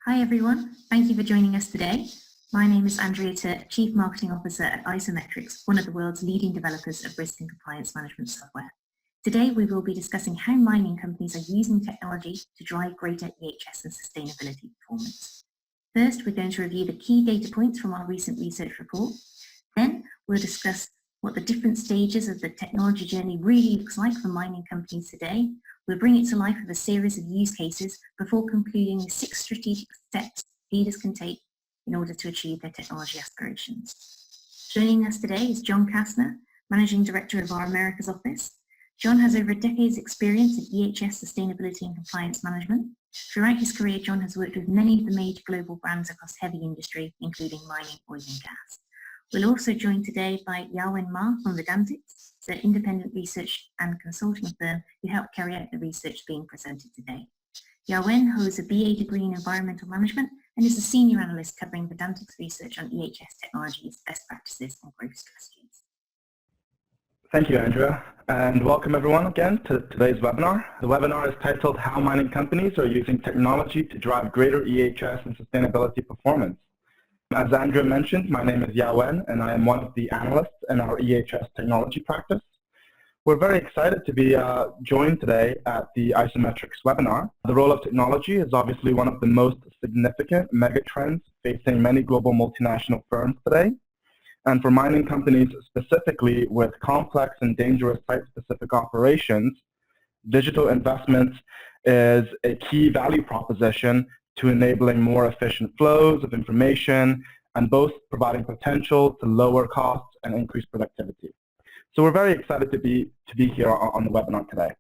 Hi everyone, thank you for joining us today. My name is Andrea Turt, Chief Marketing Officer at IsoMetrix, one of the world's leading developers of risk and compliance management software. Today we will be discussing how mining companies are using technology to drive greater EHS and sustainability performance. First, we're going to review the key data points from our recent research report. Then we'll discuss what the different stages of the technology journey really looks like for mining companies today. We'll bring it to life with a series of use cases before concluding the 6 strategic steps leaders can take in order to achieve their technology aspirations. Joining us today is John Kastner, Managing Director of our Americas office. John has over a decade's experience in EHS sustainability and compliance management. Throughout his career, John has worked with many of the major global brands across heavy industry, including mining, oil and gas. We're also joined today by Yawen Ma from Vedantix, the independent research and consulting firm who helped carry out the research being presented today. Yawen holds a BA degree in environmental management and is a senior analyst covering Vedantix research on EHS technologies, best practices and growth strategies. Thank you, Andrea, and welcome everyone again to today's webinar. The webinar is titled How Mining Companies Are Using Technology to Drive Greater EHS and Sustainability Performance. As Andrea mentioned, my name is Yawen, and I am one of the analysts in our EHS technology practice. We're very excited to be joined today at the IsoMetrix webinar. The role of technology is obviously one of the most significant megatrends facing many global multinational firms today. And for mining companies specifically with complex and dangerous site-specific operations, digital investments is a key value proposition to enabling more efficient flows of information and both providing potential to lower costs and increase productivity. So we're very excited to be here on the webinar today.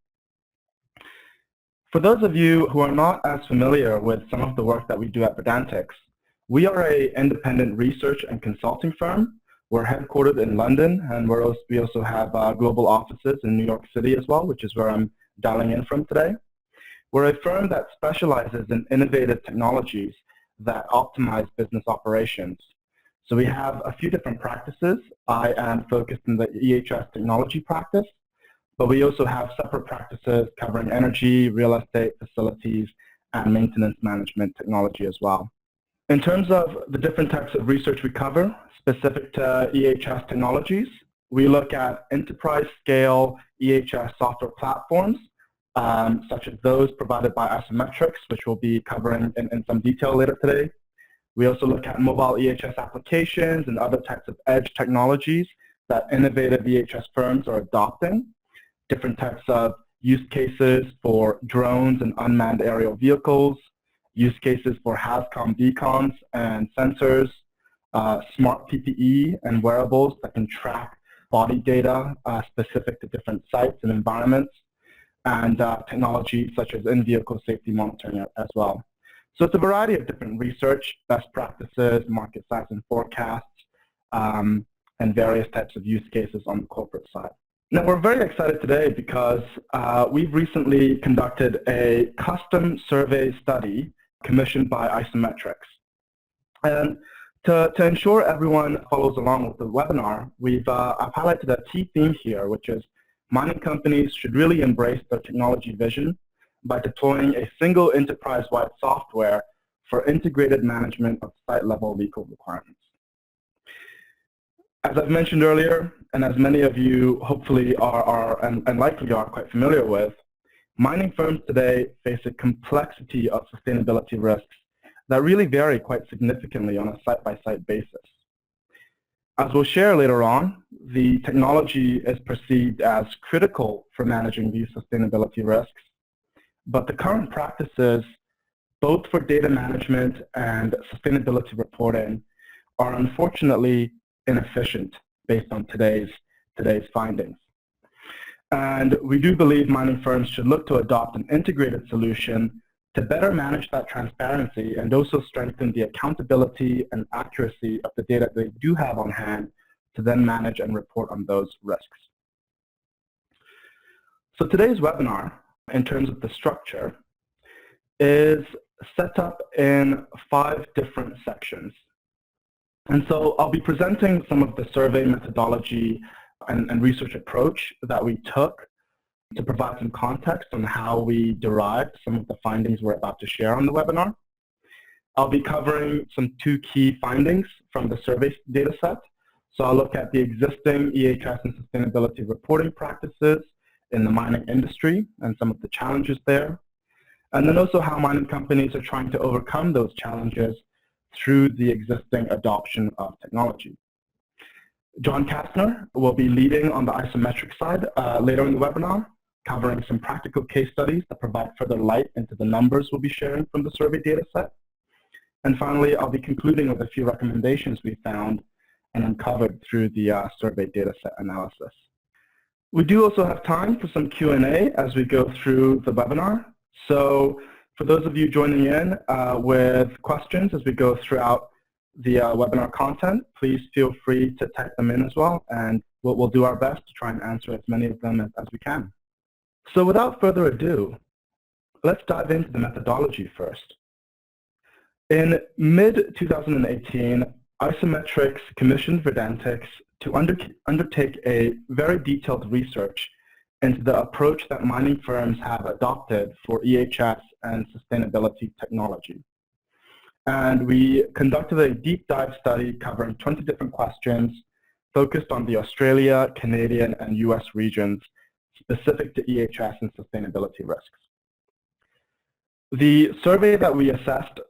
For those of you who are not as familiar with some of the work that we do at Vedantix, we are an independent research and consulting firm. We're headquartered in London, and we also have global offices in New York City as well, which is where I'm dialing in from today. We're a firm that specializes in innovative technologies that optimize business operations. So we have a few different practices. I am focused in the EHS technology practice, but we also have separate practices covering energy, real estate, facilities, and maintenance management technology as well. In terms of the different types of research we cover, specific to EHS technologies, we look at enterprise-scale EHS software platforms, such as those provided by IsoMetrix, which we'll be covering in some detail later today. We also look at mobile EHS applications and other types of edge technologies that innovative EHS firms are adopting, different types of use cases for drones and unmanned aerial vehicles, use cases for HAZCOM beacons and sensors, smart PPE and wearables that can track body data specific to different sites and environments, and technology such as in-vehicle safety monitoring as well. So it's a variety of different research, best practices, market size and forecasts, and various types of use cases on the corporate side. Now we're very excited today because we've recently conducted a custom survey study commissioned by IsoMetrix. And to ensure everyone follows along with the webinar, I've highlighted a key theme here, which is mining companies should really embrace their technology vision by deploying a single enterprise-wide software for integrated management of site-level legal requirements. As I've mentioned earlier, and as many of you hopefully are and likely are quite familiar with, mining firms today face a complexity of sustainability risks that really vary quite significantly on a site-by-site basis. As we'll share later on, the technology is perceived as critical for managing these sustainability risks, but the current practices, both for data management and sustainability reporting, are unfortunately inefficient based on today's findings. And we do believe mining firms should look to adopt an integrated solution to better manage that transparency and also strengthen the accountability and accuracy of the data they do have on hand to then manage and report on those risks. So today's webinar, in terms of the structure, is set up in 5 different sections. And so I'll be presenting some of the survey methodology and research approach that we took to provide some context on how we derived some of the findings we're about to share on the webinar. I'll be covering some two key findings from the survey data set. So I'll look at the existing EHS and sustainability reporting practices in the mining industry and some of the challenges there. And then also how mining companies are trying to overcome those challenges through the existing adoption of technology. John Kastner will be leading on the IsoMetrix side later in the webinar, covering some practical case studies that provide further light into the numbers we'll be sharing from the survey data set. And finally, I'll be concluding with a few recommendations we found and uncovered through the survey data set analysis. We do also have time for some Q&A as we go through the webinar. So for those of you joining in with questions as we go throughout the webinar content, please feel free to type them in as well, and we'll do our best to try and answer as many of them as we can. So without further ado, let's dive into the methodology first. In mid-2018, IsoMetrix commissioned Verdantix to undertake a very detailed research into the approach that mining firms have adopted for EHS and sustainability technology. And we conducted a deep dive study covering 20 different questions focused on the Australia, Canadian, and US regions specific to EHS and sustainability risks. The survey that we assessed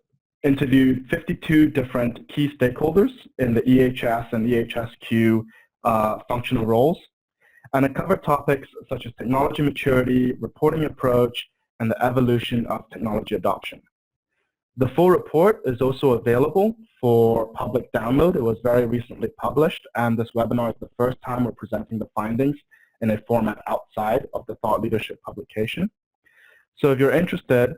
interviewed 52 different key stakeholders in the EHS and EHSQ functional roles, and it covered topics such as technology maturity, reporting approach, and the evolution of technology adoption. The full report is also available for public download. It was very recently published, and this webinar is the first time we're presenting the findings in a format outside of the thought leadership publication. So if you're interested,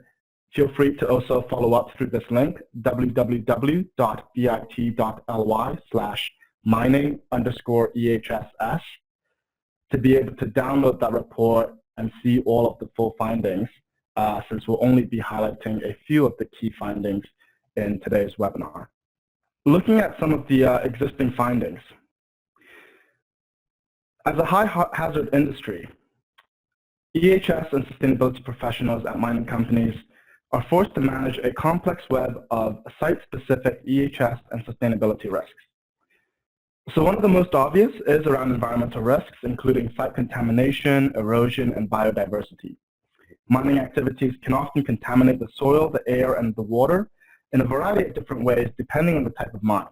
feel free to also follow up through this link, www.bit.ly/mining_EHSS, to be able to download that report and see all of the full findings, since we'll only be highlighting a few of the key findings in today's webinar. Looking at some of the existing findings. As a high-hazard industry, EHS and sustainability professionals at mining companies are forced to manage a complex web of site-specific EHS and sustainability risks. So one of the most obvious is around environmental risks, including site contamination, erosion, and biodiversity. Mining activities can often contaminate the soil, the air, and the water in a variety of different ways depending on the type of mine.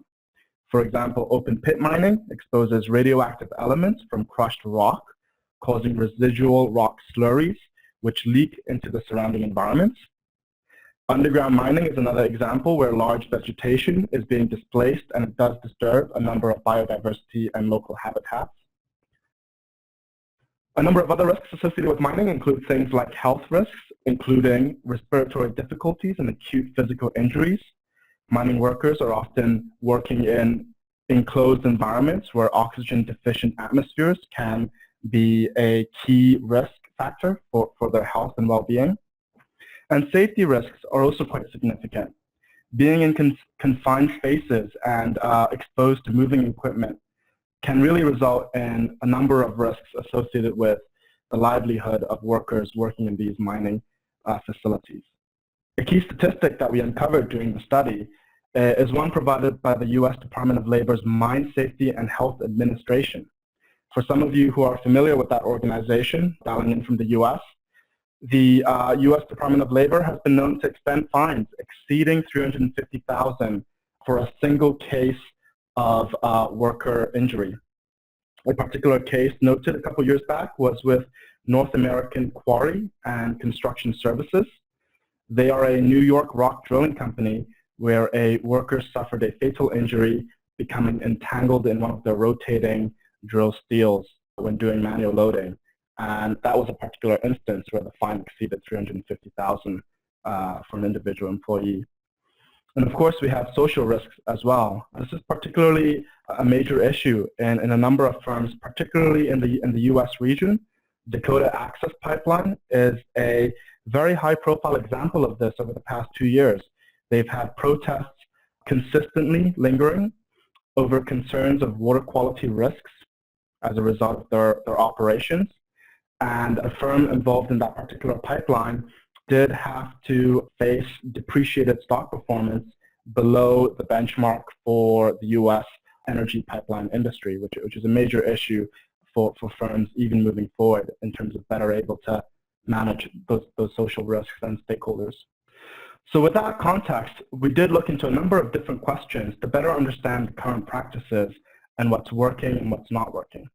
For example, open pit mining exposes radioactive elements from crushed rock, causing residual rock slurries, which leak into the surrounding environments. Underground mining is another example where large vegetation is being displaced, and it does disturb a number of biodiversity and local habitats. A number of other risks associated with mining include things like health risks, including respiratory difficulties and acute physical injuries. Mining workers are often working in enclosed environments where oxygen-deficient atmospheres can be a key risk factor for their health and well-being. And safety risks are also quite significant. Being in confined spaces and exposed to moving equipment can really result in a number of risks associated with the livelihood of workers working in these mining facilities. A key statistic that we uncovered during the study is one provided by the U.S. Department of Labor's Mine Safety and Health Administration. For some of you who are familiar with that organization, dialing in from the U.S., the U.S. Department of Labor has been known to expend fines exceeding $350,000 for a single case of worker injury. A particular case noted a couple years back was with North American Quarry and Construction Services. They are a New York rock drilling company where a worker suffered a fatal injury becoming entangled in one of the rotating drill steels when doing manual loading. And that was a particular instance where the fine exceeded $350,000 for an individual employee. And of course, we have social risks as well. This is particularly a major issue in a number of firms, particularly in the U.S. region. Dakota Access Pipeline is a very high-profile example of this over the past 2 years. They've had protests consistently lingering over concerns of water quality risks as a result of their operations. And a firm involved in that particular pipeline did have to face depreciated stock performance below the benchmark for the U.S. energy pipeline industry, which is a major issue for firms even moving forward in terms of better able to manage those social risks and stakeholders. So with that context, we did look into a number of different questions to better understand current practices and what's working and what's not working.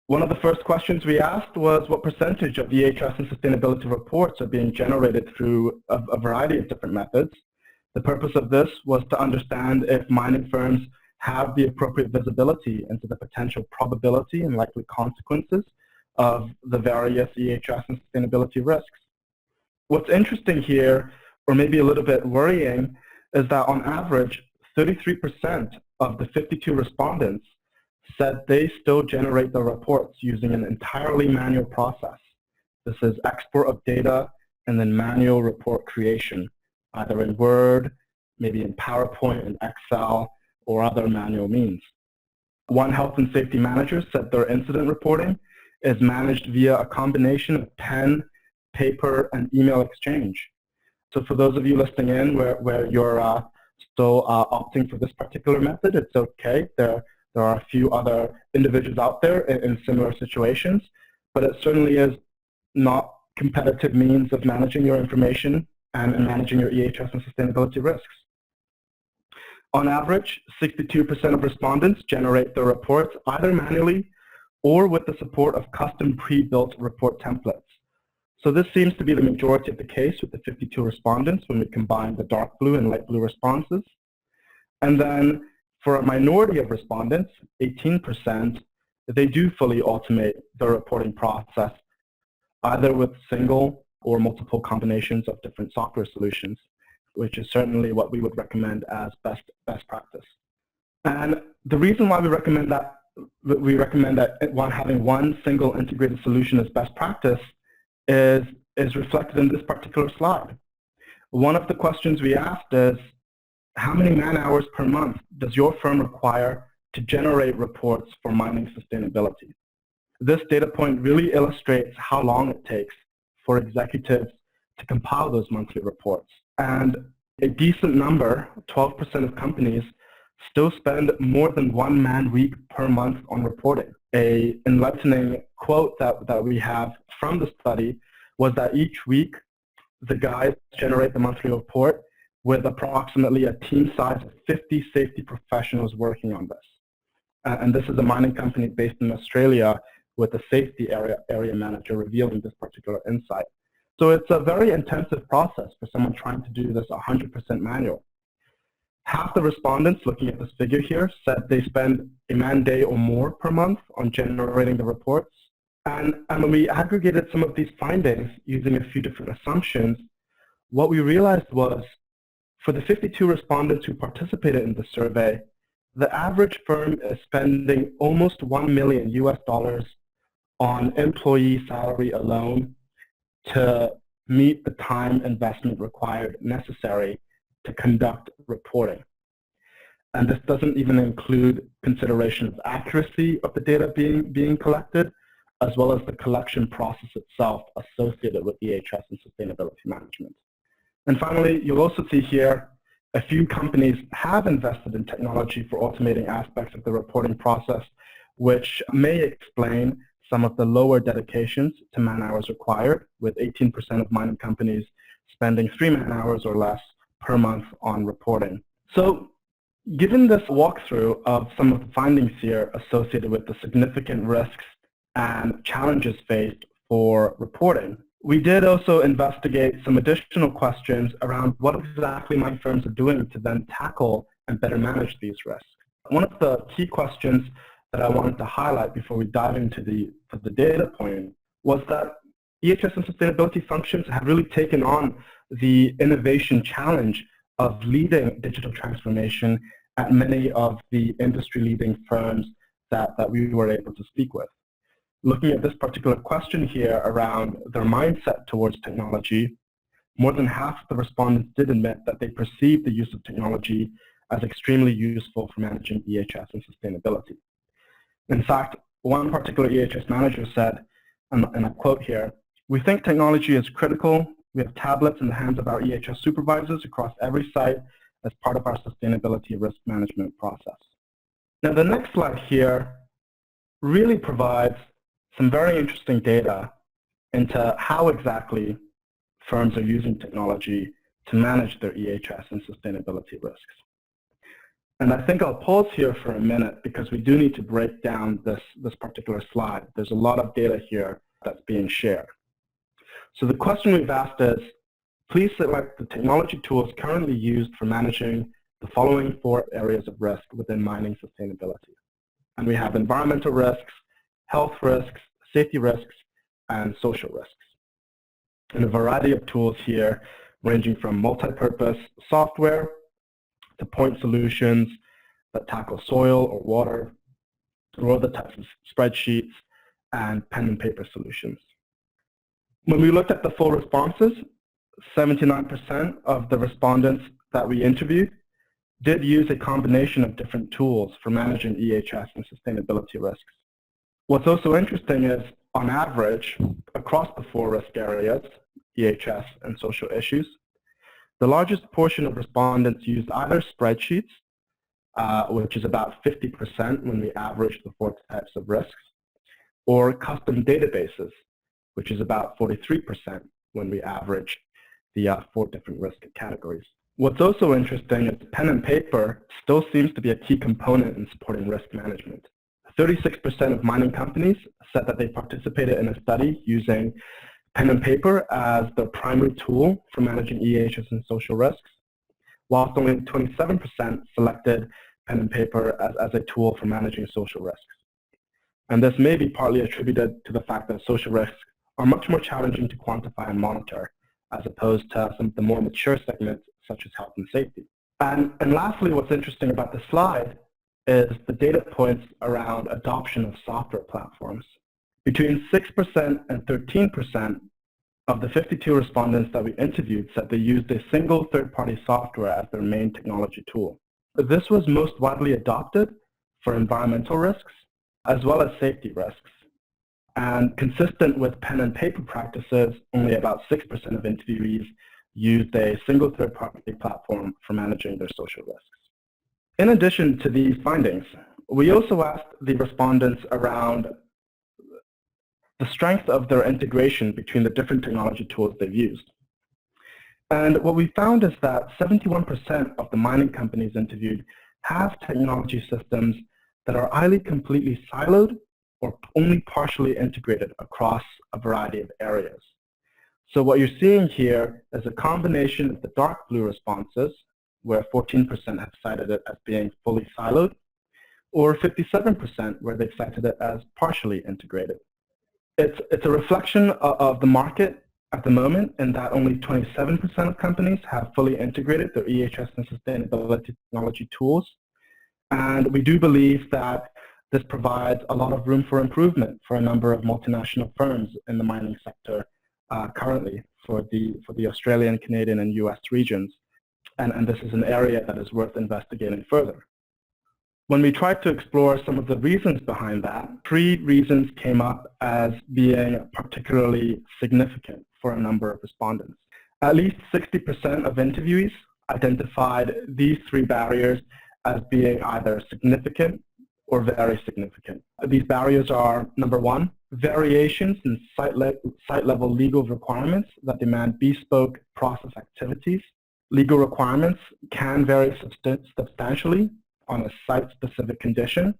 One of the first questions we asked was what percentage of EHS and sustainability reports are being generated through a variety of different methods. The purpose of this was to understand if mining firms have the appropriate visibility into the potential probability and likely consequences of the various EHS and sustainability risks. What's interesting here, or maybe a little bit worrying, is that on average, 33% of the 52 respondents said they still generate their reports using an entirely manual process. This is export of data and then manual report creation, either in Word, maybe in PowerPoint and Excel, or other manual means. One health and safety manager said their incident reporting is managed via a combination of pen, paper, and email exchange. So for those of you listening in where you're still opting for this particular method, it's okay. There are a few other individuals out there in similar situations, but it certainly is not competitive means of managing your information and managing your EHS and sustainability risks. On average, 62% of respondents generate their reports either manually or with the support of custom pre-built report templates. So this seems to be the majority of the case with the 52 respondents when we combine the dark blue and light blue responses. And then for a minority of respondents, 18%, they do fully automate the reporting process, either with single or multiple combinations of different software solutions, which is certainly what we would recommend as best practice. And the reason why we recommend that having one single integrated solution as best practice is reflected in this particular slide. One of the questions we asked is, how many man-hours per month does your firm require to generate reports for mining sustainability? This data point really illustrates how long it takes for executives to compile those monthly reports. And a decent number, 12% of companies, still spend more than 1 man-week per month on reporting. An enlightening quote that we have from the study was that each week the guys generate the monthly report with approximately a team size of 50 safety professionals working on this. And this is a mining company based in Australia with a safety area manager revealing this particular insight. So it's a very intensive process for someone trying to do this 100% manual. Half the respondents looking at this figure here said they spend a man-day or more per month on generating the reports. And when we aggregated some of these findings using a few different assumptions, what we realized was for the 52 respondents who participated in the survey, the average firm is spending almost $1 million on employee salary alone to meet the time investment required necessary to conduct reporting. And this doesn't even include consideration of accuracy of the data being collected, as well as the collection process itself associated with EHS and sustainability management. And finally, you'll also see here a few companies have invested in technology for automating aspects of the reporting process, which may explain some of the lower dedications to man-hours required, with 18% of mining companies spending 3 man-hours or less per month on reporting. So given this walkthrough of some of the findings here associated with the significant risks and challenges faced for reporting, we did also investigate some additional questions around what exactly mining firms are doing to then tackle and better manage these risks. One of the key questions that I wanted to highlight before we dive into the data point was that EHS and sustainability functions have really taken on the innovation challenge of leading digital transformation at many of the industry-leading firms that we were able to speak with. Looking at this particular question here around their mindset towards technology, more than half of the respondents did admit that they perceive the use of technology as extremely useful for managing EHS and sustainability. In fact, one particular EHS manager said, and I quote here, "We think technology is critical. We have tablets in the hands of our EHS supervisors across every site, as part of our sustainability risk management process. Now, the next slide here really provides some very interesting data into how exactly firms are using technology to manage their EHS and sustainability risks. And I think I'll pause here for a minute because we do need to break down this particular slide. There's a lot of data here that's being shared. So the question we've asked is, please select the technology tools currently used for managing the following 4 areas of risk within mining sustainability. And we have environmental risks, health risks, safety risks, and social risks. And a variety of tools here ranging from multi-purpose software to point solutions that tackle soil or water, or other types of spreadsheets and pen and paper solutions. When we looked at the full responses, 79% of the respondents that we interviewed did use a combination of different tools for managing EHS and sustainability risks. What's also interesting is, on average, across the 4 risk areas, EHS and social issues, the largest portion of respondents used either spreadsheets, which is about 50% when we average the 4 types of risks, or custom databases, which is about 43% when we average the 4 different risk categories. What's also interesting is pen and paper still seems to be a key component in supporting risk management. 36% of mining companies said that they participated in a study using pen and paper as their primary tool for managing EHS and social risks, whilst only 27% selected pen and paper as a tool for managing social risks. And this may be partly attributed to the fact that social risks are much more challenging to quantify and monitor, as opposed to some of the more mature segments such as health and safety. And lastly, what's interesting about this slide is the data points around adoption of software platforms. Between 6% and 13% of the 52 respondents that we interviewed said they used a single third-party software as their main technology tool. This was most widely adopted for environmental risks as well as safety risks. And consistent with pen and paper practices, only about 6% of interviewees used a single third-party platform for managing their social risks. In addition to these findings, we also asked the respondents around the strength of their integration between the different technology tools they've used. And what we found is that 71% of the mining companies interviewed have technology systems that are either completely siloed or only partially integrated across a variety of areas. So what you're seeing here is a combination of the dark blue responses, where 14% have cited it as being fully siloed, or 57% where they've cited it as partially integrated. It's a reflection of the market at the moment in that only 27% of companies have fully integrated their EHS and sustainability technology tools. And we do believe that this provides a lot of room for improvement for a number of multinational firms in the mining sector currently for the Australian, Canadian, and US regions. And this is an area that is worth investigating further. When we tried to explore some of the reasons behind that, 3 reasons came up as being particularly significant for a number of respondents. At least 60% of interviewees identified these 3 barriers as being either significant or very significant. These barriers are, number 1, variations in site-level legal requirements that demand bespoke process activities. Legal requirements can vary substantially on a site-specific condition,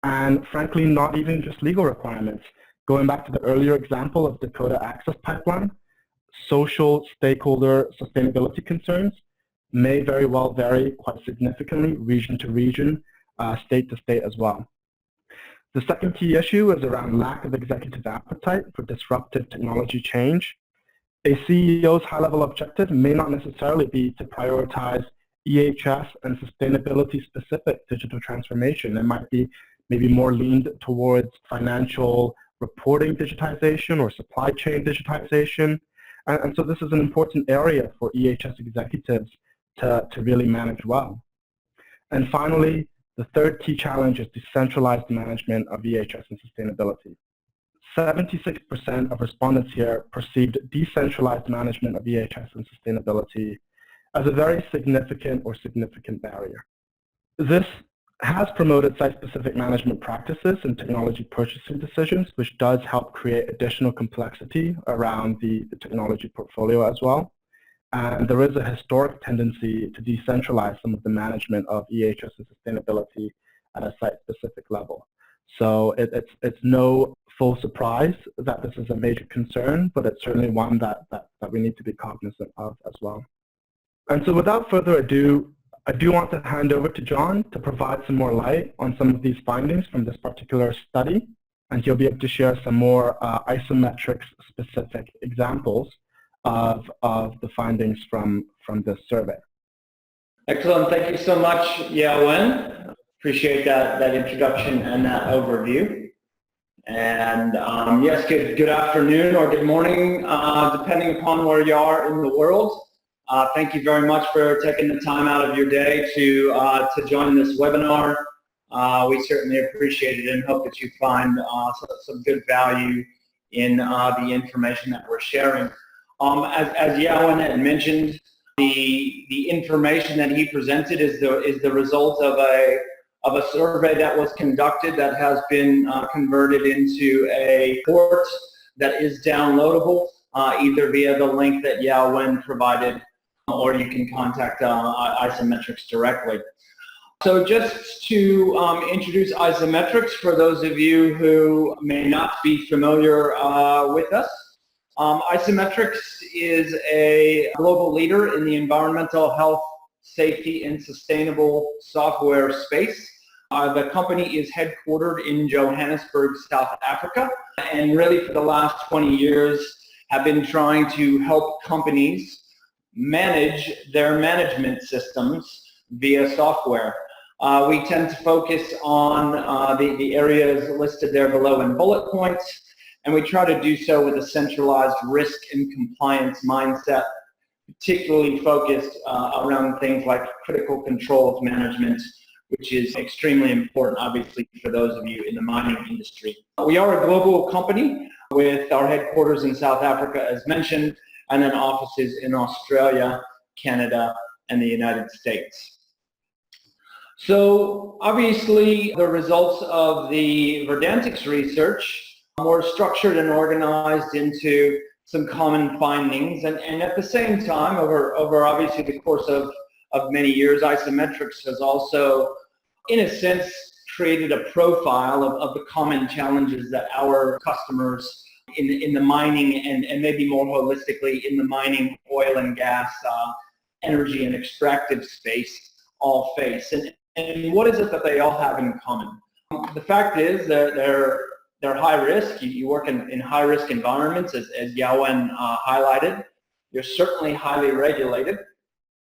and frankly, not even just legal requirements. Going back to the earlier example of Dakota Access Pipeline, social stakeholder sustainability concerns may very well vary quite significantly region to region, state to state as well. The second key issue is around lack of executive appetite for disruptive technology change. A CEO's high-level objective may not necessarily be to prioritize EHS and sustainability-specific digital transformation. It might be maybe more leaned towards financial reporting digitization or supply chain digitization. And so this is an important area for EHS executives to really manage well. And finally, the third key challenge is decentralized management of EHS and sustainability. 76% of respondents here perceived decentralized management of EHS and sustainability as a very significant barrier. This has promoted site-specific management practices and technology purchasing decisions, which does help create additional complexity around the technology portfolio as well. And there is a historic tendency to decentralize some of the management of EHS and sustainability at a site-specific level. So it's no full surprise that this is a major concern, but it's certainly one that we need to be cognizant of as well. And so without further ado, I do want to hand over to John to provide some more light on some of these findings from this particular study, and he'll be able to share some more IsoMetrix specific examples of the findings from this survey. Excellent. Thank you so much, Yawen. Appreciate that introduction and that overview. And yes, good afternoon or good morning, depending upon where you are in the world. Thank you very much for taking the time out of your day to join this webinar. We certainly appreciate it and hope that you find some good value in the information that we're sharing. As Yawen had mentioned, the information that he presented is the result of a survey that was conducted that has been converted into a report that is downloadable either via the link that Yawen provided, or you can contact IsoMetrix directly. So just to introduce IsoMetrix for those of you who may not be familiar with us, IsoMetrix is a global leader in the environmental health, safety, and sustainable software space. The company is headquartered in Johannesburg, South Africa, and really for the last 20 years have been trying to help companies manage their management systems via software. We tend to focus on the areas listed there below in bullet points, and we try to do so with a centralized risk and compliance mindset, particularly focused around things like critical controls management, which is extremely important, obviously, for those of you in the mining industry. We are a global company with our headquarters in South Africa, as mentioned, and then offices in Australia, Canada, and the United States. So obviously the results of the Verdantix research were structured and organized into some common findings, and at the same time, over obviously the course of many years, IsoMetrix has also, in a sense, created a profile of the common challenges that our customers in the mining and maybe more holistically in the mining, oil and gas, energy and extractive space all face. And what is it that they all have in common? The fact is that they're high risk. You work in high risk environments, as Yawen highlighted. You're certainly highly regulated.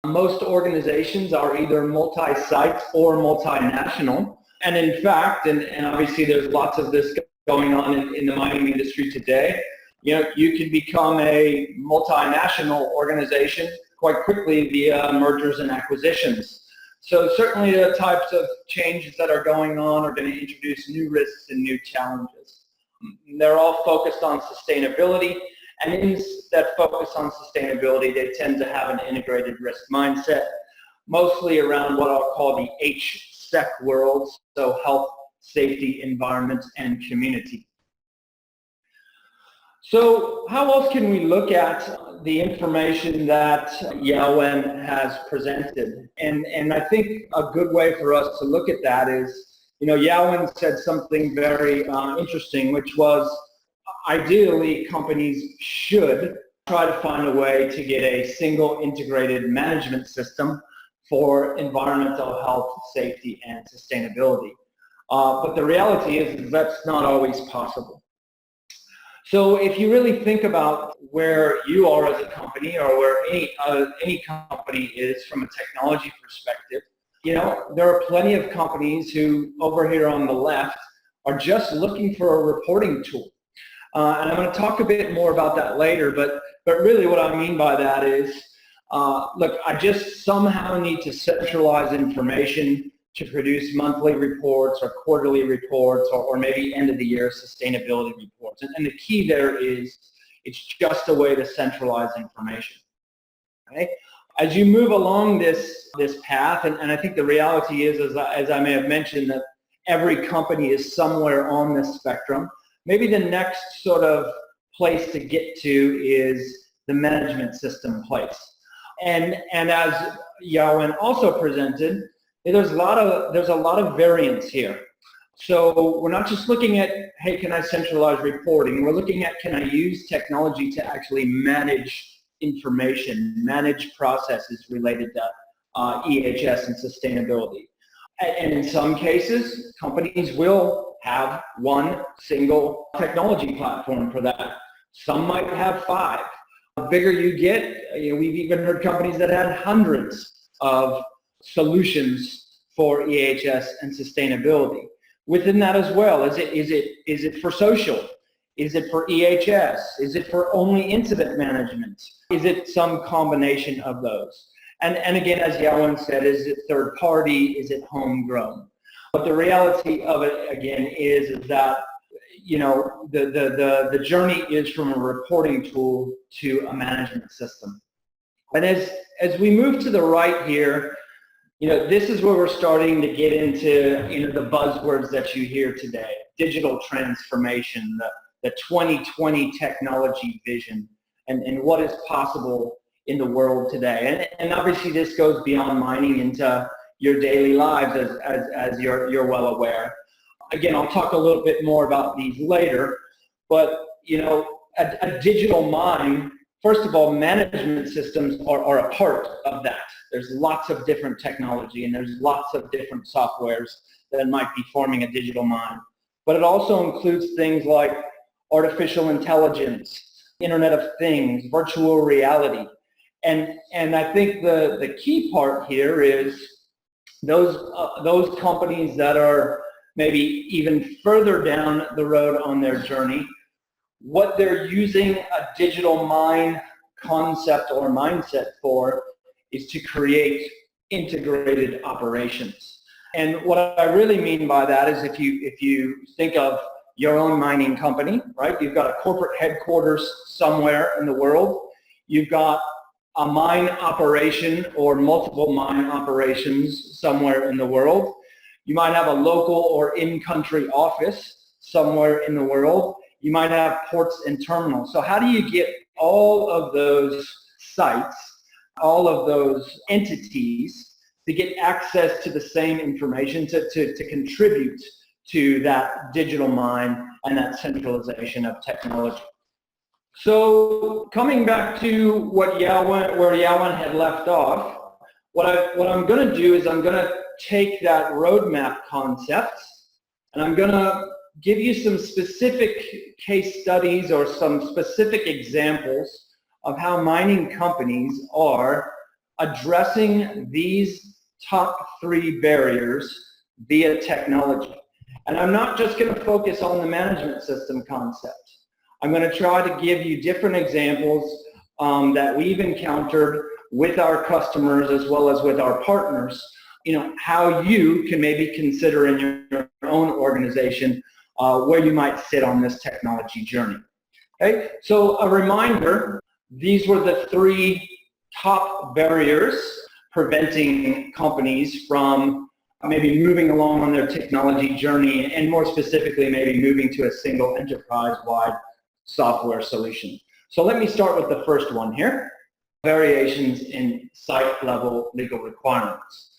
Most organizations are either multi-site or multinational. And in fact, and obviously there's lots of this going on in the mining industry today, you can become a multinational organization quite quickly via mergers and acquisitions. So certainly the types of changes that are going on are going to introduce new risks and new challenges. They're all focused on sustainability, and in that focus on sustainability, they tend to have an integrated risk mindset, mostly around what I'll call the HSEC world, so health, safety, environment, and community. So how else can we look at the information that Yawen has presented? And I think a good way for us to look at that is, Yawen said something very interesting, which was ideally companies should try to find a way to get a single integrated management system for environmental health, safety, and sustainability. But the reality is that's not always possible. So if you really think about where you are as a company, or where any company is from a technology perspective, there are plenty of companies who, over here on the left, are just looking for a reporting tool. And I'm going to talk a bit more about that later, but really what I mean by that is, look, I just somehow need to centralize information to produce monthly reports or quarterly reports or maybe end of the year sustainability reports. And the key there is it's just a way to centralize information. Okay? as you move along this path, and I think the reality is, as I may have mentioned, that every company is somewhere on this spectrum. Maybe the next sort of place to get to is the management system place. And as Yawen also presented, there's a lot of variance here. So we're not just looking at, hey, can I centralize reporting? We're looking at, can I use technology to actually manage information, manage processes related to EHS and sustainability. And in some cases, companies will have one single technology platform for that. Some might have 5. The bigger you get, we've even heard companies that had hundreds of solutions for EHS and sustainability. Within that as well, is it for social? Is it for EHS? Is it for only incident management? Is it some combination of those? And again, as Yawen said, is it third party? Is it homegrown? But the reality of it, again, is that the journey is from a reporting tool to a management system. And as we move to the right here, this is where we're starting to get into the buzzwords that you hear today: digital transformation, the 2020 technology vision, and what is possible in the world today. And obviously this goes beyond mining into your daily lives, as you're well aware. Again, I'll talk a little bit more about these later, but a digital mine, first of all, management systems are a part of that. There's lots of different technology and there's lots of different softwares that might be forming a digital mine. But it also includes things like artificial intelligence, Internet of Things, virtual reality. And I think the key part here is those companies that are maybe even further down the road on their journey, what they're using a digital mine concept or mindset for is to create integrated operations. And what I really mean by that is if you think of your own mining company, right? You've got a corporate headquarters somewhere in the world. You've got a mine operation or multiple mine operations somewhere in the world. You might have a local or in-country office somewhere in the world. You might have ports and terminals. So how do you get all of those sites, all of those entities to get access to the same information to contribute to that digital mine and that centralization of technology? So coming back to where Yawen had left off, what I'm going to do is I'm going to take that roadmap concept and I'm going to give you some specific case studies or some specific examples of how mining companies are addressing these top 3 barriers via technology. And I'm not just going to focus on the management system concept. I'm going to try to give you different examples that we've encountered with our customers as well as with our partners, how you can maybe consider in your own organization where you might sit on this technology journey. Okay, so a reminder, these were the 3 top barriers preventing companies from maybe moving along on their technology journey, and more specifically, maybe moving to a single enterprise-wide software solution. So let me start with the first one here, variations in site-level legal requirements.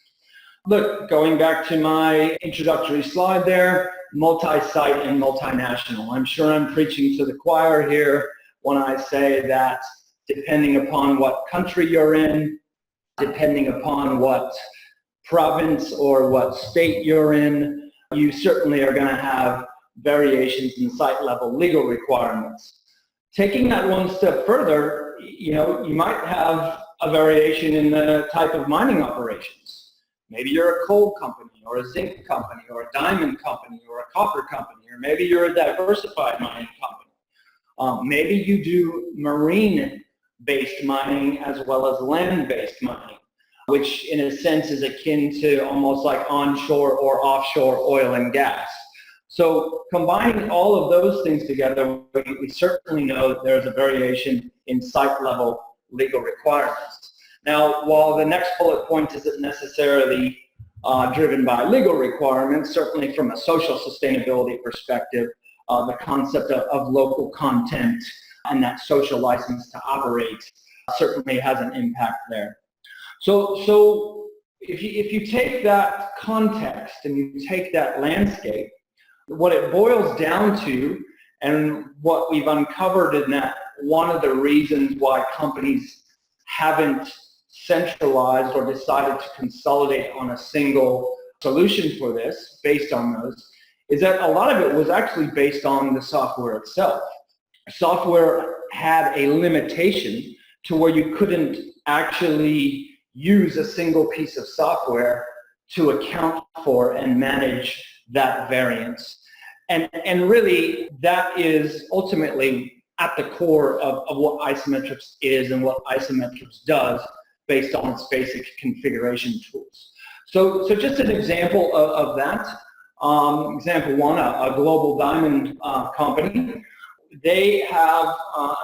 Look, going back to my introductory slide there, multi-site and multinational. I'm sure I'm preaching to the choir here when I say that depending upon what country you're in, depending upon what province or what state you're in, you certainly are going to have variations in site-level legal requirements. Taking that one step further, you might have a variation in the type of mining operations. Maybe you're a coal company or a zinc company or a diamond company or a copper company, or maybe you're a diversified mining company. Maybe you do marine-based mining as well as land-based mining, which in a sense is akin to almost like onshore or offshore oil and gas. So combining all of those things together, we certainly know that there's a variation in site-level legal requirements. Now, while the next bullet point isn't necessarily driven by legal requirements, certainly from a social sustainability perspective, the concept of local content and that social license to operate certainly has an impact there. So if you take that context and you take that landscape, what it boils down to, and what we've uncovered in that one of the reasons why companies haven't centralized or decided to consolidate on a single solution for this based on those, is that a lot of it was actually based on the software itself. Software had a limitation to where you couldn't actually use a single piece of software to account for and manage that variance. And really, that is ultimately at the core of what IsoMetrix is and what IsoMetrix does based on its basic configuration tools. So just an example of that, example one, a global diamond company. They have,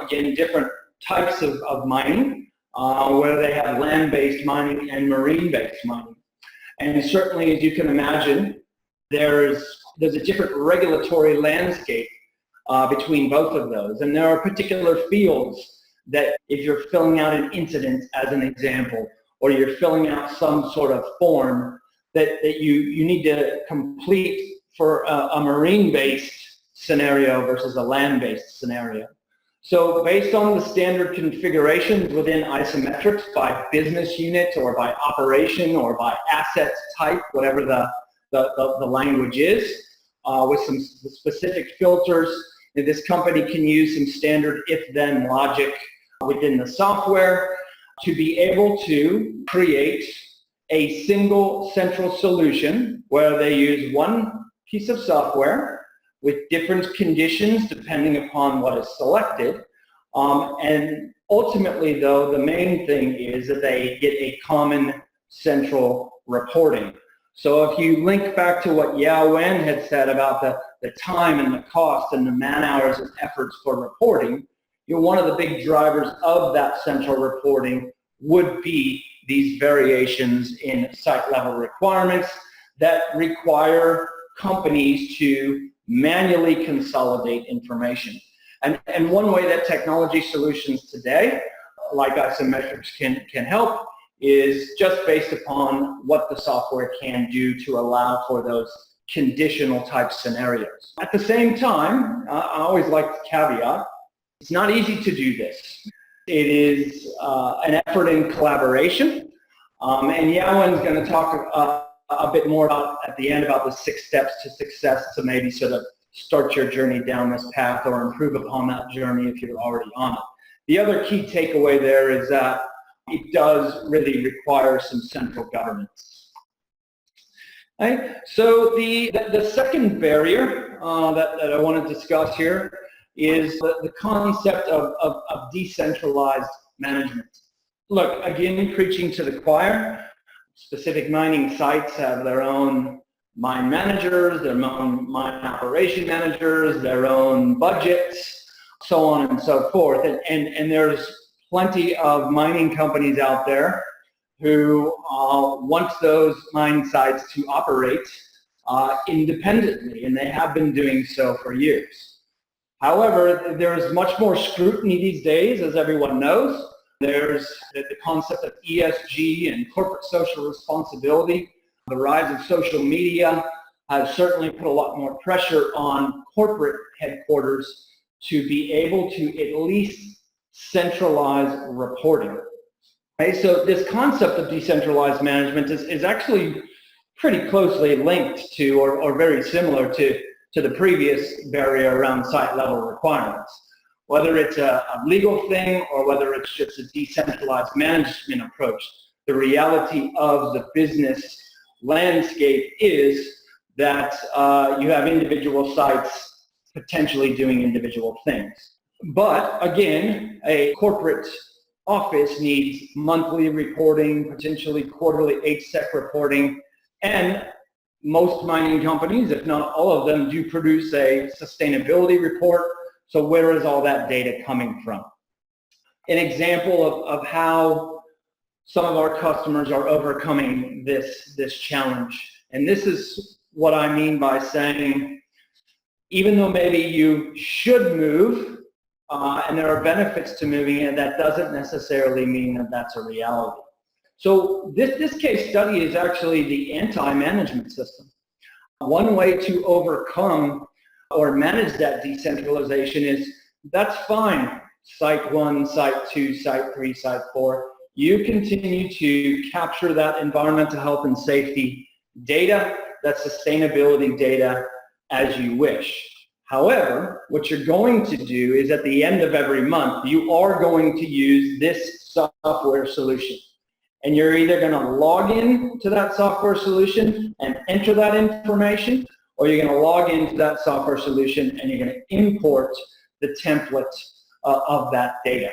again, different types of mining, where they have land-based mining and marine-based mining. And certainly, as you can imagine, there's a different regulatory landscape between both of those. And there are particular fields that if you're filling out an incident, as an example, or you're filling out some sort of form that you need to complete for a marine-based scenario versus a land-based scenario. So based on the standard configurations within IsoMetrix by business unit or by operation or by asset type, whatever the language is, with some specific filters, this company can use some standard if-then logic within the software to be able to create a single central solution where they use one piece of software with different conditions depending upon what is selected. And ultimately, though, the main thing is that they get a common central reporting. So if you link back to what Yao Wen had said about the time and the cost and the man hours and efforts for reporting, one of the big drivers of that central reporting would be these variations in site level requirements that require companies to manually consolidate information. And one way that technology solutions today, like IsoMetrix, can help is just based upon what the software can do to allow for those conditional type scenarios. At the same time, I always like to caveat, it's not easy to do this. It is an effort in collaboration, and Yawen's going to talk a bit more about, at the end, about the 6 steps to success to maybe sort of start your journey down this path or improve upon that journey if you're already on it. The other key takeaway there is that it does really require some central governance. Right? So the second barrier that I want to discuss here is the concept of decentralized management. Look, again, preaching to the choir, specific mining sites have their own mine managers, their own mine operation managers, their own budgets, so on and so forth. And there's plenty of mining companies out there who want those mine sites to operate independently, and they have been doing so for years. However, there's much more scrutiny these days, as everyone knows. There's the concept of ESG and corporate social responsibility. The rise of social media has certainly put a lot more pressure on corporate headquarters to be able to at least centralize reporting. Okay, so this concept of decentralized management is actually pretty closely linked to or very similar to the previous barrier around site level requirements. Whether it's a legal thing or whether it's just a decentralized management approach, the reality of the business landscape is that you have individual sites potentially doing individual things. But again, a corporate office needs monthly reporting, potentially quarterly HSEC reporting, and most mining companies, if not all of them, do produce a sustainability report. So where is all that data coming from? An example of how some of our customers are overcoming this challenge. And this is what I mean by saying, even though maybe you should move, and there are benefits to moving it, that doesn't necessarily mean that that's a reality. So this case study is actually the anti-management system. One way to overcome or manage that decentralization is, that's fine, Site 1, Site 2, Site 3, Site 4. You continue to capture that environmental health and safety data, that sustainability data, as you wish. However, what you're going to do is at the end of every month, you are going to use this software solution. And you're either going to log in to that software solution and enter that information, or you're going to log into that software solution and you're going to import the template of that data.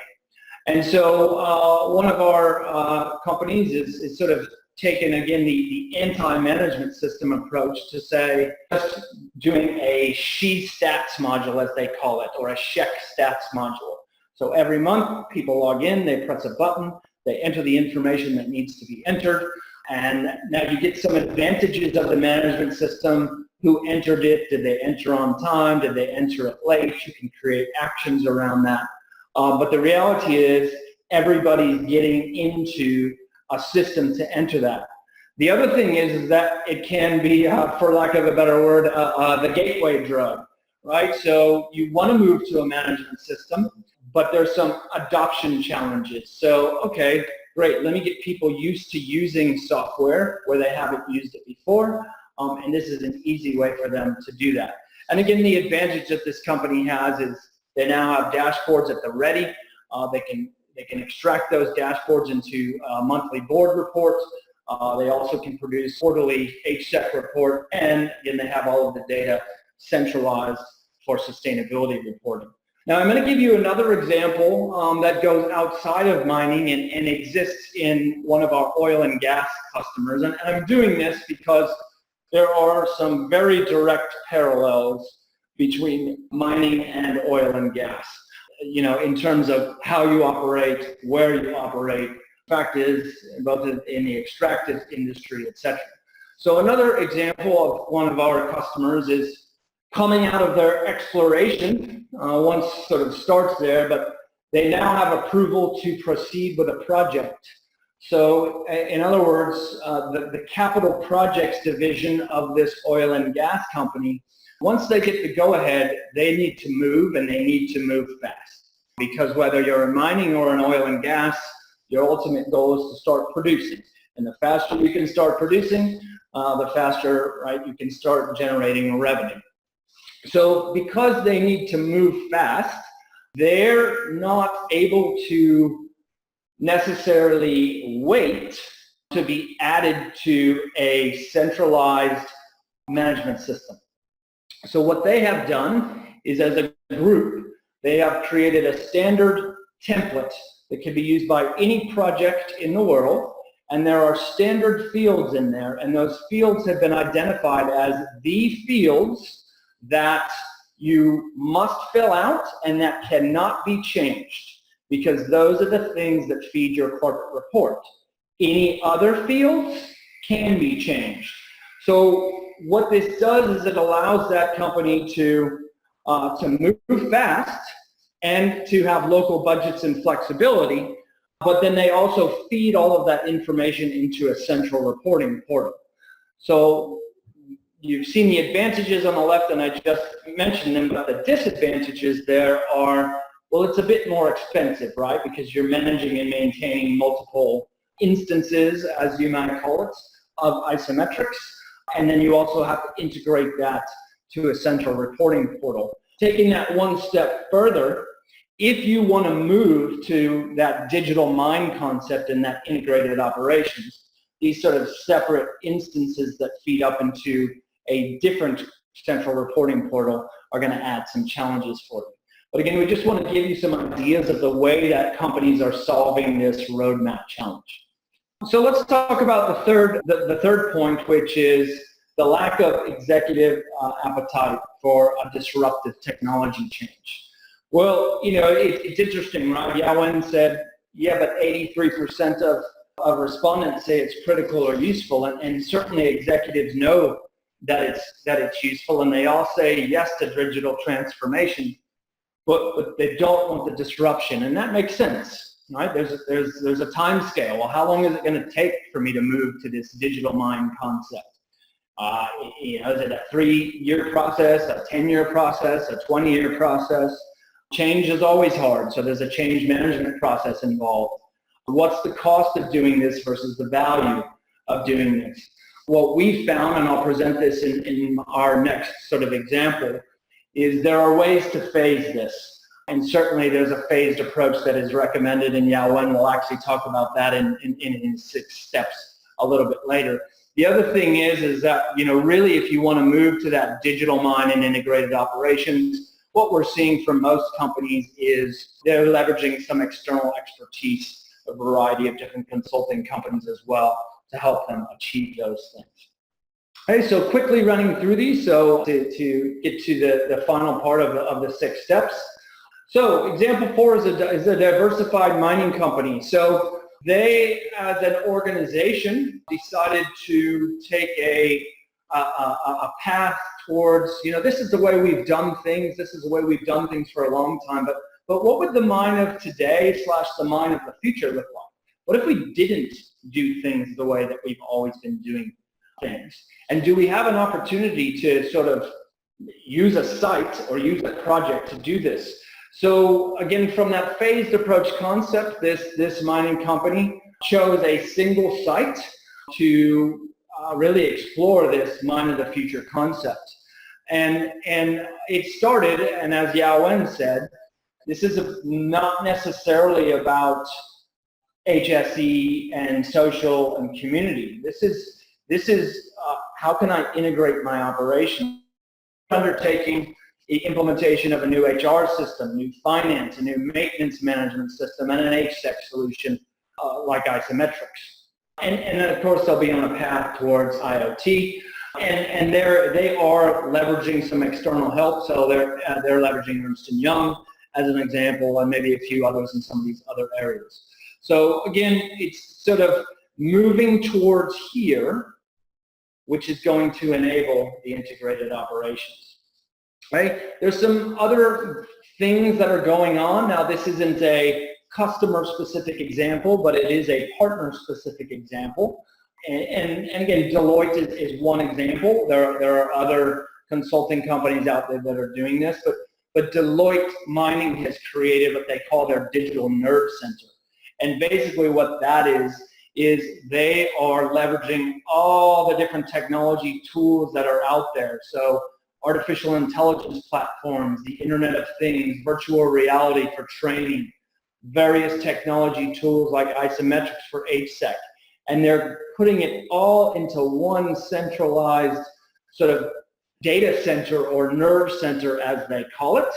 And so one of our companies is sort of taken, again, the anti-management system approach to say, just doing a she stats module, as they call it, or a check stats module. So every month, people log in, they press a button, they enter the information that needs to be entered, and now you get some advantages of the management system. Who entered it? Did they enter on time? Did they enter it late? You can create actions around that. But the reality is, everybody's getting into a system to enter that. The other thing is that it can be, for lack of a better word, the gateway drug, right? So you want to move to a management system, but there's some adoption challenges. So, okay, great, let me get people used to using software where they haven't used it before, and this is an easy way for them to do that. And again, the advantage that this company has is they now have dashboards at the ready. They can extract those dashboards into monthly board reports. They also can produce quarterly HSEC report, and again, they have all of the data centralized for sustainability reporting. Now, I'm going to give you another example that goes outside of mining and exists in one of our oil and gas customers. And I'm doing this because there are some very direct parallels between mining and oil and gas, you know, in terms of how you operate, where you operate. Fact is, both in the extractive industry, etc. So another example of one of our customers is coming out of their exploration, once sort of starts there, but they now have approval to proceed with a project. So in other words, the capital projects division of this oil and gas company, once they get the go-ahead, they need to move, and they need to move fast. Because whether you're in mining or in oil and gas, your ultimate goal is to start producing. And the faster you can start producing, the faster, right, you can start generating revenue. So because they need to move fast, they're not able to necessarily wait to be added to a centralized management system. So what they have done is, as a group, they have created a standard template that can be used by any project in the world, and there are standard fields in there, and those fields have been identified as the fields that you must fill out and that cannot be changed, because those are the things that feed your corporate report. Any other fields can be changed. So what this does is it allows that company to move fast and to have local budgets and flexibility, but then they also feed all of that information into a central reporting portal. So you've seen the advantages on the left, and I just mentioned them, but the disadvantages there are, well, it's a bit more expensive, right? Because you're managing and maintaining multiple instances, as you might call it, of IsoMetrix, and then you also have to integrate that to a central reporting portal. Taking that one step further, if you want to move to that digital mine concept and that integrated operations, these sort of separate instances that feed up into a different central reporting portal are going to add some challenges for you. But again, we just want to give you some ideas of the way that companies are solving this roadmap challenge. So let's talk about the third point, which is the lack of executive appetite for a disruptive technology change. Well, you know, it's interesting, right? Yawen said, yeah, but 83% of respondents say it's critical or useful, and certainly executives know that it's useful, and they all say yes to digital transformation, but they don't want the disruption, and that makes sense, right? There's a time scale. Well, how long is it going to take for me to move to this digital mind concept? Is it a 3-year process, a 10-year process, a 20-year process? Change is always hard, so there's a change management process involved. What's the cost of doing this versus the value of doing this? What we found, and I'll present this in our next sort of example, is there are ways to phase this. And certainly there's a phased approach that is recommended, and Yawen will actually talk about that in his 6 steps a little bit later. The other thing is that, really if you want to move to that digital mind and integrated operations, what we're seeing from most companies is they're leveraging some external expertise, a variety of different consulting companies as well, to help them achieve those things. Okay, so quickly running through these, so to get to the final part of the 6 steps. So example 4 is a diversified mining company. So they, as an organization, decided to take a path towards, this is the way we've done things, this is the way we've done things for a long time, but what would the mine of today / the mine of the future look like? What if we didn't do things the way that we've always been doing things? And do we have an opportunity to sort of use a site or use a project to do this? So again, from that phased approach concept, this mining company chose a single site to really explore this mine of the future concept. And it started, and as Yawen said, this is not necessarily about HSE and social and community. This is how can I integrate my operation? Undertaking the implementation of a new HR system, new finance, a new maintenance management system, and an HSEC solution like IsoMetrix. And then of course they'll be on a path towards IoT, and they are leveraging some external help. So they're leveraging Ernst & Young as an example, and maybe a few others in some of these other areas. So again, it's sort of moving towards here, which is going to enable the integrated operations. Right? There's some other things that are going on. Now, this isn't a customer-specific example, but it is a partner-specific example. And again, Deloitte is one example. There are other consulting companies out there that are doing this, but Deloitte Mining has created what they call their digital nerve center. And basically what that is they are leveraging all the different technology tools that are out there. So artificial intelligence platforms, the Internet of Things, virtual reality for training, various technology tools like IsoMetrix for HSEC. And they're putting it all into one centralized sort of data center or nerve center, as they call it.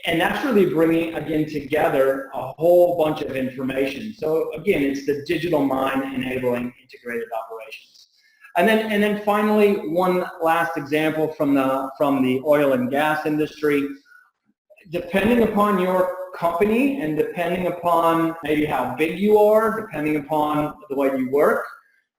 And that's really bringing, again, together a whole bunch of information. So again, it's the digital mind enabling integrated operations. And then finally, one last example from the oil and gas industry. Depending upon your company and depending upon maybe how big you are, depending upon the way you work,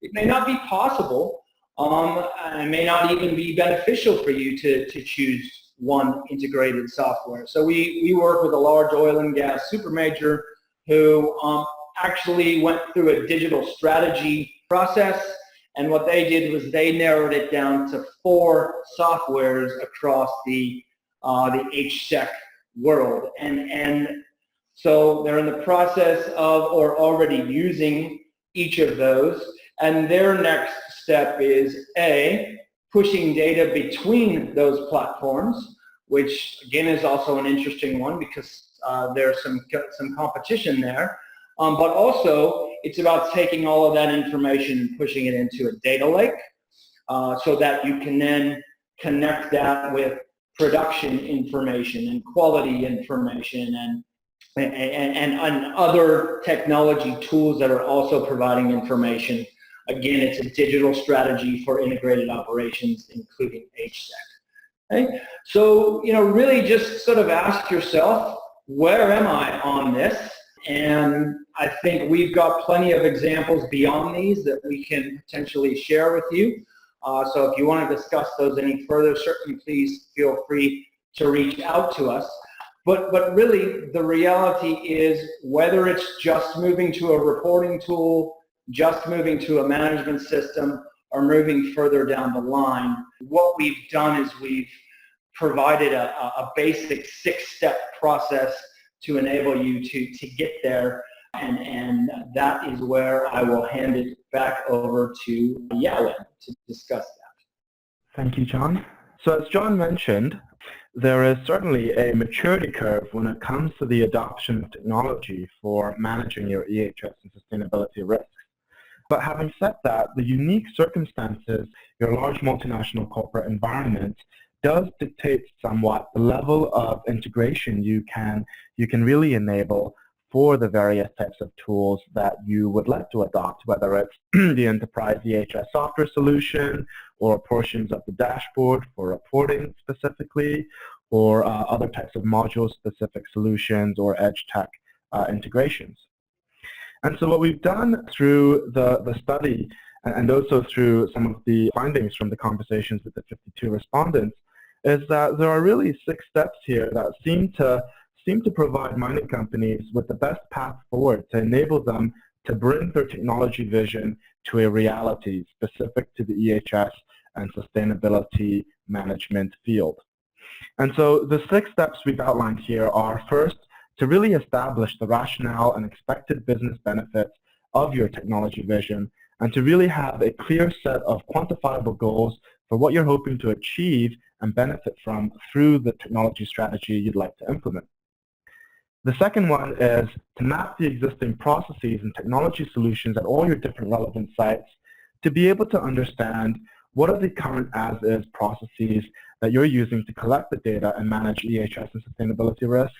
it may not be possible and may not even be beneficial for you to choose one integrated software. So we work with a large oil and gas super major who actually went through a digital strategy process, and what they did was they narrowed it down to 4 softwares across the HSEC world, and so they're in the process of or already using each of those, and their next step is pushing data between those platforms, which again is also an interesting one because there's some competition there, but also it's about taking all of that information and pushing it into a data lake so that you can then connect that with production information and quality information and other technology tools that are also providing information. Again, it's a digital strategy for integrated operations, including HSEC. Okay? So, really just sort of ask yourself, where am I on this? And I think we've got plenty of examples beyond these that we can potentially share with you. So if you want to discuss those any further, certainly please feel free to reach out to us. But really, the reality is whether it's just moving to a reporting tool, just moving to a management system, or moving further down the line, what we've done is we've provided a basic 6-step process to enable you to get there. And that is where I will hand it back over to Yawen to discuss that. Thank you, John. So as John mentioned, there is certainly a maturity curve when it comes to the adoption of technology for managing your EHS and sustainability risks. But having said that, the unique circumstances, your large multinational corporate environment does dictate somewhat the level of integration you can really enable for the various types of tools that you would like to adopt, whether it's the enterprise EHS software solution or portions of the dashboard for reporting specifically, or other types of module-specific solutions or edge tech integrations. And so what we've done through the study, and also through some of the findings from the conversations with the 52 respondents, is that there are really 6 steps here that seem to provide mining companies with the best path forward to enable them to bring their technology vision to a reality specific to the EHS and sustainability management field. And so the 6 steps we've outlined here are, first, to really establish the rationale and expected business benefits of your technology vision, and to really have a clear set of quantifiable goals for what you're hoping to achieve and benefit from through the technology strategy you'd like to implement. The second one is to map the existing processes and technology solutions at all your different relevant sites to be able to understand what are the current as-is processes that you're using to collect the data and manage EHS and sustainability risks,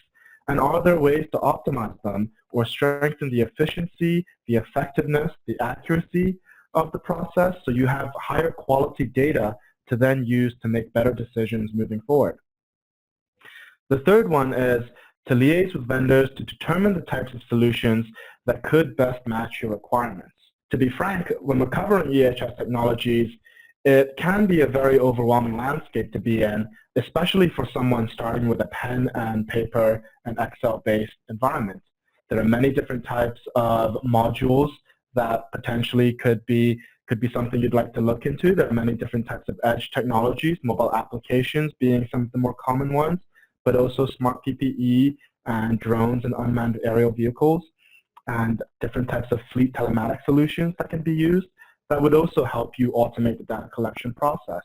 and are there ways to optimize them or strengthen the efficiency, the effectiveness, the accuracy of the process so you have higher quality data to then use to make better decisions moving forward. The third one is to liaise with vendors to determine the types of solutions that could best match your requirements. To be frank, when we're covering EHS technologies, it can be a very overwhelming landscape to be in, especially for someone starting with a pen and paper and Excel-based environment. There are many different types of modules that potentially could be something you'd like to look into. There are many different types of edge technologies, mobile applications being some of the more common ones, but also smart PPE and drones and unmanned aerial vehicles, and different types of fleet telematic solutions that can be used that would also help you automate the data collection process.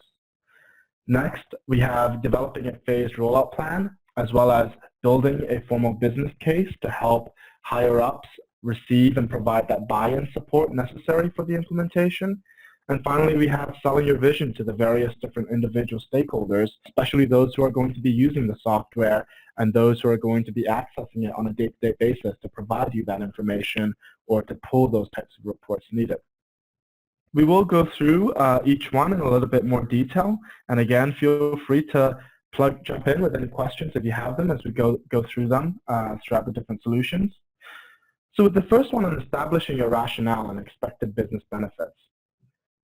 Next, we have developing a phased rollout plan, as well as building a formal business case to help higher-ups receive and provide that buy-in support necessary for the implementation. And finally, we have selling your vision to the various different individual stakeholders, especially those who are going to be using the software and those who are going to be accessing it on a day-to-day basis to provide you that information or to pull those types of reports needed. We will go through each one in a little bit more detail, and again, feel free to jump in with any questions if you have them as we go through them throughout the different solutions. So with the first one on establishing your rationale and expected business benefits,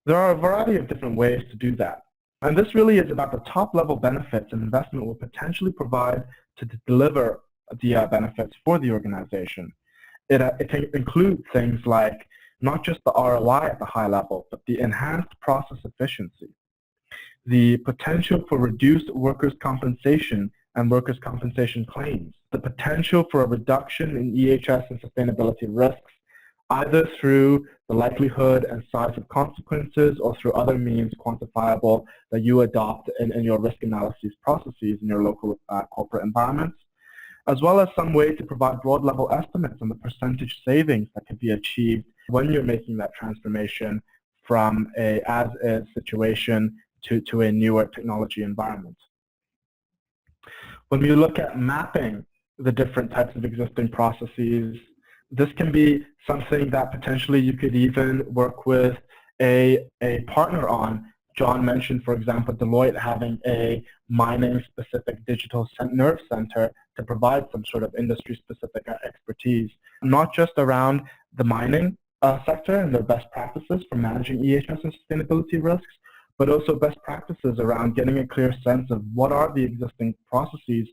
there are a variety of different ways to do that. And this really is about the top-level benefits an investment will potentially provide to deliver the benefits for the organization. It can include things like not just the ROI at the high level, but the enhanced process efficiency, the potential for reduced workers' compensation and workers' compensation claims, the potential for a reduction in EHS and sustainability risks, either through the likelihood and size of consequences or through other means quantifiable that you adopt in your risk analysis processes in your local corporate environments, as well as some way to provide broad-level estimates on the percentage savings that can be achieved when you're making that transformation from a as-is situation to a newer technology environment. When we look at mapping the different types of existing processes, this can be something that potentially you could even work with a partner on John mentioned, for example, Deloitte having a mining-specific digital nerve center to provide some sort of industry-specific expertise, not just around the mining sector and their best practices for managing EHS and sustainability risks, but also best practices around getting a clear sense of what are the existing processes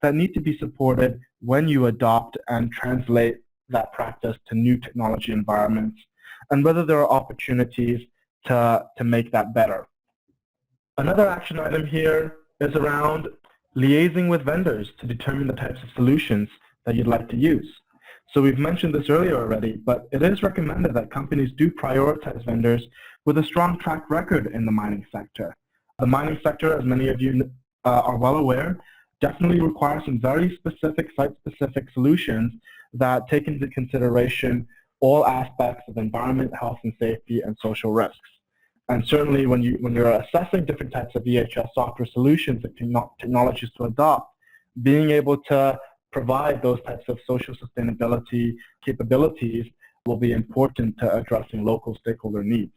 that need to be supported when you adopt and translate that practice to new technology environments, and whether there are opportunities to make that better. Another action item here is around liaising with vendors to determine the types of solutions that you'd like to use. So we've mentioned this earlier already, but it is recommended that companies do prioritize vendors with a strong track record in the mining sector. The mining sector, as many of you are well aware, definitely requires some very specific, site-specific solutions that take into consideration all aspects of environment, health and safety, and social risks. And certainly when you're assessing different types of EHS software solutions and technologies to adopt, being able to provide those types of social sustainability capabilities will be important to addressing local stakeholder needs.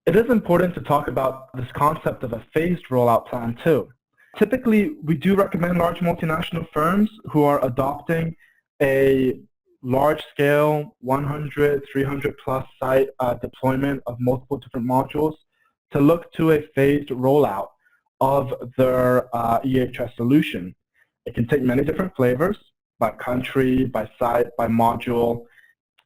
It is important to talk about this concept of a phased rollout plan too. Typically, we do recommend large multinational firms who are adopting a large-scale 100, 300-plus site deployment of multiple different modules to look to a phased rollout of their EHS solution. It can take many different flavors, by country, by site, by module,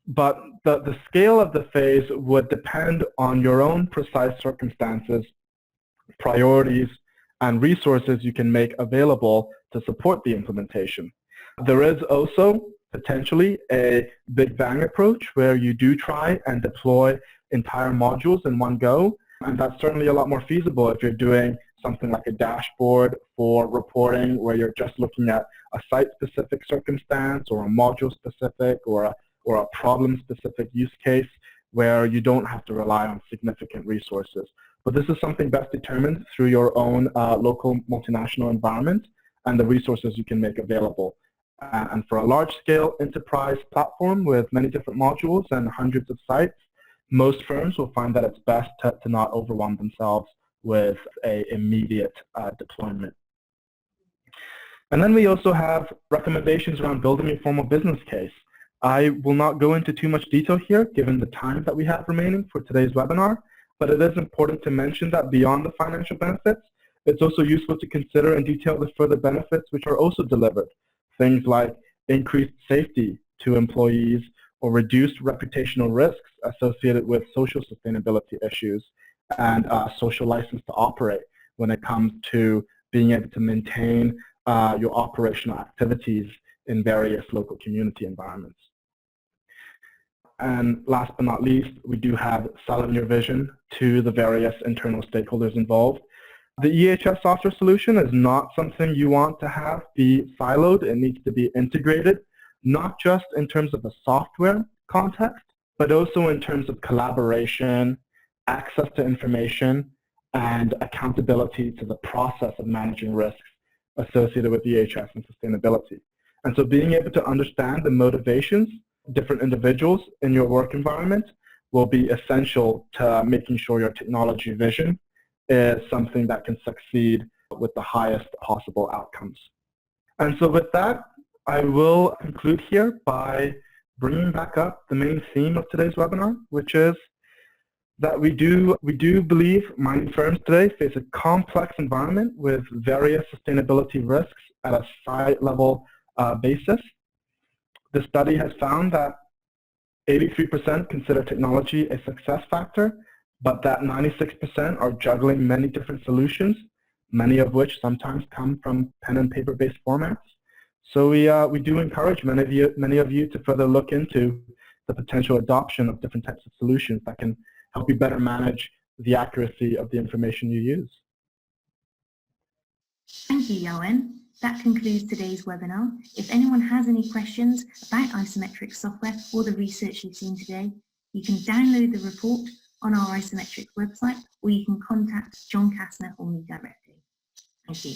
but the scale of the phase would depend on your own precise circumstances, priorities, and resources you can make available to support the implementation. There is also potentially a big bang approach where you do try and deploy entire modules in one go, and that's certainly a lot more feasible if you're doing something like a dashboard for reporting where you're just looking at a site-specific circumstance or a module-specific or a problem-specific use case where you don't have to rely on significant resources. But this is something best determined through your own local multinational environment and the resources you can make available. And for a large-scale enterprise platform with many different modules and hundreds of sites, most firms will find that it's best to not overwhelm themselves with an immediate deployment. And then we also have recommendations around building a formal business case. I will not go into too much detail here given the time that we have remaining for today's webinar, but it is important to mention that beyond the financial benefits, it's also useful to consider and detail the further benefits which are also delivered. Things like increased safety to employees or reduced reputational risks associated with social sustainability issues and social license to operate when it comes to being able to maintain your operational activities in various local community environments. And last but not least, we do have selling your vision to the various internal stakeholders involved. The EHS software solution is not something you want to have be siloed. It needs to be integrated, not just in terms of a software context, but also in terms of collaboration, access to information, and accountability to the process of managing risks associated with EHS and sustainability. And so being able to understand the motivations of different individuals in your work environment will be essential to making sure your technology vision is something that can succeed with the highest possible outcomes. And so with that, I will conclude here by bringing back up the main theme of today's webinar, which is that we do believe mining firms today face a complex environment with various sustainability risks at a site level basis. The study has found that 83% consider technology a success factor, but that 96% are juggling many different solutions, many of which sometimes come from pen and paper-based formats. So we do encourage many of you to further look into the potential adoption of different types of solutions that can help you better manage the accuracy of the information you use. Thank you, Yoan. That concludes today's webinar. If anyone has any questions about IsoMetrix software or the research you've seen today, you can download the report on our IsoMetrix website, or you can contact John Kastner or me directly. Thank you.